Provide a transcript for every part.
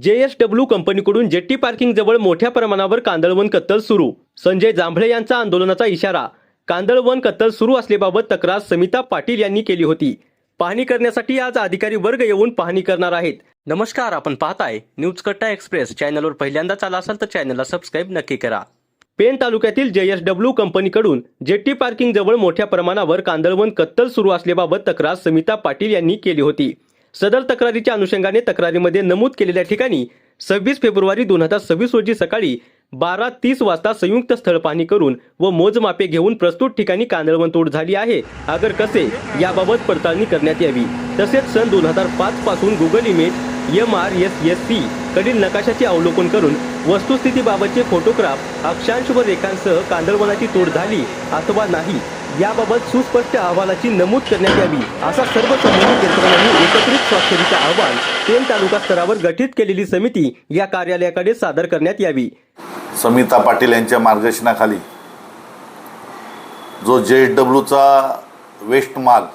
JSW कंपनीकडून jetty parking जवळ मोठ्या प्रमाणावर कांदळवन कत्तल सुरू. संजय जांभळे यांचा आंदोलनाचा इशारा. कांदळवन कत्तल सुरू असल्याबाबत तक्रार समिता पाटील यांनी केली होती. पाहणी करण्यासाठी आज अधिकारी वर्ग येऊन पाहणी करणार आहेत. नमस्कार, आपण पाहताय न्यूज कट्टा एक्सप्रेस. चॅनलवर पहिल्यांदाच आला असाल तर चॅनलला सबस्क्राईब नक्की करा. पेण तालुक्यातील JSW कंपनीकडून जेट्टी पार्किंग जवळ मोठ्या प्रमाणावर कांदळवन कत्तल सुरू असल्याबाबत तक्रार समिता पाटील यांनी केली होती. सदर तक्रारीच्या अनुषंगाने तक्रारीमध्ये नमूद केलेल्या ठिकाणी 26 फेब्रुवारी 2026 रोजी सकाळी 12:30 वाजता संयुक्त स्थळ पाहणी करून व मोजमापे घेऊन प्रस्तुत ठिकाणी कांदळवन तोड झाली आहे. अगर कसे याबाबत पडताळणी करण्यात यावी. तसेच सन 2005 पासून गुगल इमेज MRSSC कडील नकाशाचे अवलोकन करून वस्तुस्थितीबाबतचे फोटोग्राफ, अक्षांश व रेखांसह कांदळवनाची तोड झाली अथवा नाही याबाबत सुस्पष्ट अहवालाची नमूद करण्यात यावी. असा सर्व संबंधित यंत्रणांनी एकत्रित स्वाक्षरीचा अहवाल पेण तालुका स्तरावर गठीत केलेली समिती या कार्यालयाकडे सादर करण्यात यावी. समिता पाटील यांच्या मार्गदर्शनाखाली जो JSWचा वेस्ट माल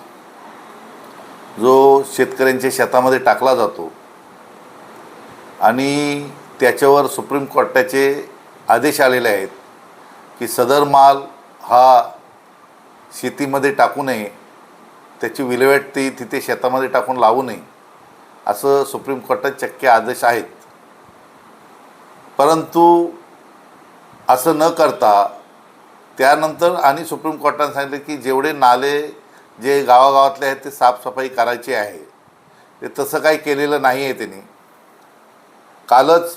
जो शेतकऱ्यांच्या शेतामध्ये टाकला जातो आणि त्याच्यावर सुप्रीम कोर्टाचे आदेश आलेले आहेत की सदर माल हा शेतीमध्ये टाकू नये, त्याची विल्हेवाट ती तिथे शेतामध्ये टाकून लावू नये असं सुप्रीम कोर्टात चक्के आदेश आहेत. परंतु असं न करता त्यानंतर आणि सुप्रीम कोर्टाने सांगितलं की जेवढे नाले जे गावागावातले आहेत ते साफसफाई करायची आहे. ते तसं काही केलेलं नाही आहे त्यांनी. कालच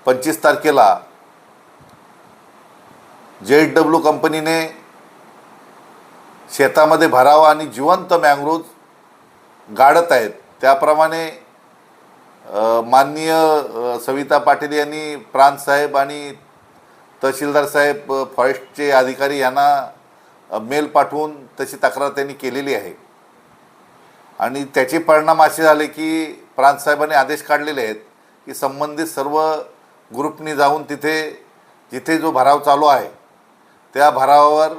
25 तारखेला JSW कंपनीने शेतामध्ये भरावा आणि जिवंत मँग्रोव्ह गाडत आहेत. त्याप्रमाणे माननीय सविता पाटील यांनी प्रांत साहेब आणि तहसीलदार साहेब फॉरेस्टचे अधिकारी यांना मेल पाठवून तशी तक्रार त्यांनी केलेली आहे. आणि त्याचे परिणाम असे झाले की प्रांत साहेबांनी आदेश काढलेले आहेत की संबंधित सर्व ग्रुपनी जाऊन तिथे जिथे जो भराव चालू आहे त्या भरावावर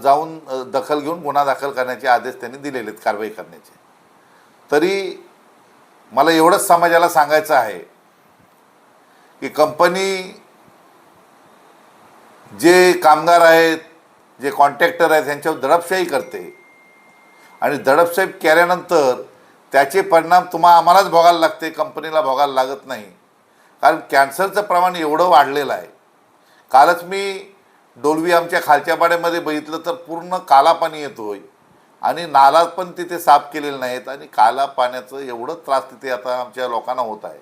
जाऊन दखल घेऊन गुन्हा दाखल करण्याचे आदेश त्यांनी दिलेले आहेत, कारवाई करण्याचे. तरी मला एवढंच समाजाला सांगायचं आहे की कंपनी जे कामगार आहेत, जे कॉन्ट्रॅक्टर आहेत त्यांच्यावर दडपशाही करते आणि दडपशाही केल्यानंतर त्याचे परिणाम आम्हालाच भोगायला लागते, कंपनीला भोगायला लागत नाही. कारण कॅन्सरचं प्रमाण एवढं वाढलेलं आहे. कालच मी डोलवी आमच्या खालच्या पाड्यामध्ये बघितलं तर पूर्ण काला पाणी येतोय आणि नाला पण तिथे साफ केलेले नाहीत आणि काला पाण्याचं एवढं त्रास तिथे आता आमच्या लोकांना होत आहे.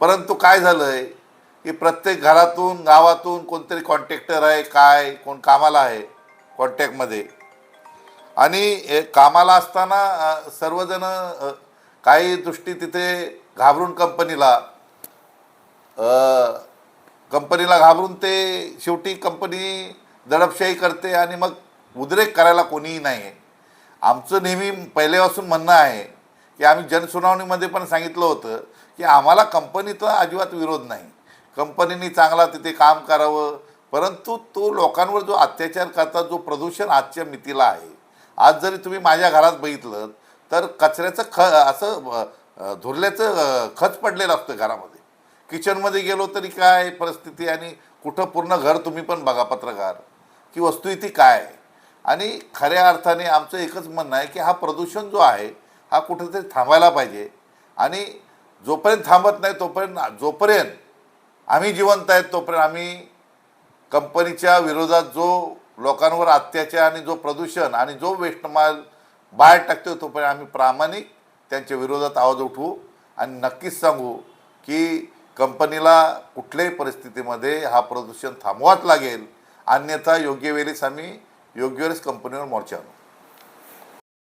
परंतु काय झालं आहे की प्रत्येक घरातून गावातून कोणतरी कॉन्ट्रॅक्टर आहे, काय कोण कामाला आहे कॉन्ट्रॅक्टमध्ये, आणि कामाला असताना सर्वजण काही दृष्टी तिथे घाबरून कंपनीला घाबरून ते शेवटी कंपनी दडपशाही करते आणि मग उद्रेक करायला कोणीही नाही आहे. आमचं नेहमी पहिल्यापासून म्हणणं आहे की आम्ही जनसुनावणीमध्ये पण सांगितलं होतं की आम्हाला कंपनीचा अजिबात विरोध नाही, कंपनीने चांगला तिथे काम करावं. परंतु तो लोकांवर जो अत्याचार करतात, जो प्रदूषण आजच्या मितीला आहे, आज जरी तुम्ही माझ्या घरात बघितलं तर कचऱ्याचं असं धुरल्याचं खच पडलेलं असतं घरामध्ये. किचनमध्ये गेलो तरी काय परिस्थिती आणि कुठं पूर्ण घर तुम्ही पण बघा पत्रकार की वस्तुस्थिती काय आहे. आणि खऱ्या अर्थाने आमचं एकच म्हणणं आहे की हा प्रदूषण जो आहे हा कुठेतरी थांबायला पाहिजे. आणि जोपर्यंत थांबत नाही जोपर्यंत आम्ही जिवंत आहेत तोपर्यंत आम्ही कंपनीच्या विरोधात जो लोकांवर अत्याचार आणि जो प्रदूषण आणि जो वेस्ट माल बाहेर टाकतो तोपर्यंत आम्ही प्रामाणिक त्यांच्या विरोधात आवाज उठवू आणि नक्कीच सांगू की कंपनीला कुठल्याही परिस्थितीमध्ये हा प्रदूषण थांबवाच लागेल, अन्यथा योग्य वेळेस आम्ही योग्य वेळेस कंपनीवर मोर्चा आणू.